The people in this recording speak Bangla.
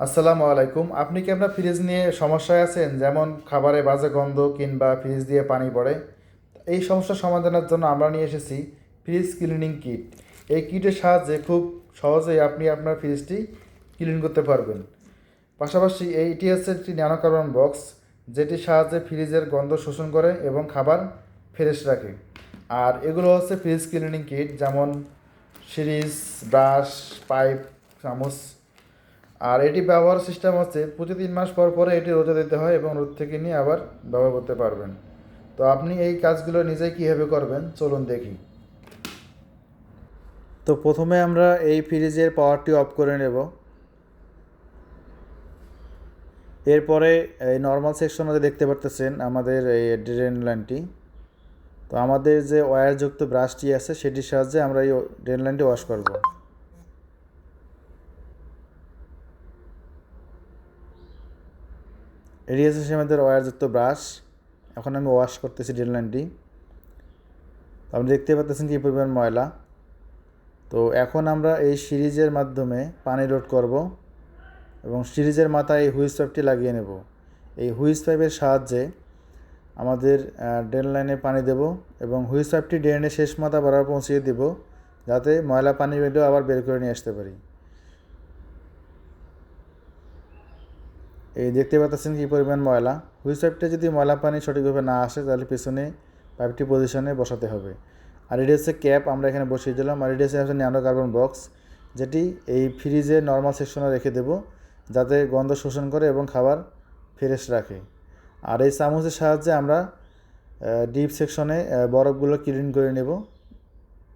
আসসালামু আলাইকুম। আপনি কি আপনার ফ্রিজ নিয়ে সমস্যায় আছেন, যেমন খাবারে বাজে গন্ধ কিংবা ফ্রিজ দিয়ে পানি পড়ে? এই সমস্যার সমাধানের জন্য আমরা নিয়ে এসেছি ফ্রিজ ক্লিনিং কিট। এই কিটের সাহায্যে খুব সহজেই আপনি আপনার ফ্রিজটি ক্লিন করতে পারবেন। পাশাপাশি এইটি হচ্ছে একটি ন্যানো কার্বন বক্স, যেটির সাহায্যে ফ্রিজের গন্ধ শোষণ করে এবং খাবার ফ্রেশ রাখে। আর এগুলো হচ্ছে ফ্রিজ ক্লিনিং কিট, যেমন সিরিজ, ব্রাশ, পাইপ, চামচ। আর এটি ব্যবহার সিস্টেম হচ্ছে প্রতি 3 মাস পর পরে এটি রোদে দিতে হয় এবং রোদ থেকে নিয়ে আবার ব্যবহার করতে পারবেন। তো আপনি এই কাজগুলো নিজেই কীভাবে করবেন চলুন দেখি। তো প্রথমে আমরা এই ফ্রিজের পাওয়ারটি অফ করে নেব। এরপরে এই নর্মাল সেকশনে দেখতে পারতেছেন আমাদের এই ড্রেন লাইনটি। তো আমাদের যে ওয়্যারযুক্ত ব্রাশটি আছে সেটির সাহায্যে আমরা এই ড্রেন লাইনটি ওয়াশ করব। এটি হচ্ছে আমাদের ওয়্যারযুক্ত ব্রাশ। এখন আমি ওয়াশ করতেছি ড্রেন লাইনটি। আপনি দেখতে পাচ্ছেন কি পরিমাণ ময়লা। তো এখন আমরা এই সিরিজের মাধ্যমে পানি লোড করব এবং সিরিজের মাথায় এই হুইস পাইপটি লাগিয়ে নেব। এই হুইস পাইপের সাহায্যে আমাদের ড্রেন লাইনে পানি দেব এবং হুইস পাইপটি ড্রেনের শেষ মাথা বরাবর পৌঁছিয়ে দেব, যাতে ময়লা পানিগুলো আবার বের করে নিয়ে আসতে পারি। এই দেখতে পাচ্ছেন কি পরিমাণ ময়লা। হুইস পাইপটা যদি ময়লা পানি সঠিকভাবে না আসে তাহলে পিছনে পাইপটি পজিশনে বসাতে হবে। আর এটি হচ্ছে ক্যাপ, আমরা এখানে বসিয়ে দিলাম। আর এটি হচ্ছে ন্যানো কার্বন বক্স, যেটি এই ফ্রিজে নর্মাল সেকশনে রেখে দেব, যাতে গন্ধ শোষণ করে এবং খাবার ফ্রেশ রাখে। আর এই চামচের সাহায্যে আমরা ডিপ সেকশনে বরফগুলো ক্লিন করে নেব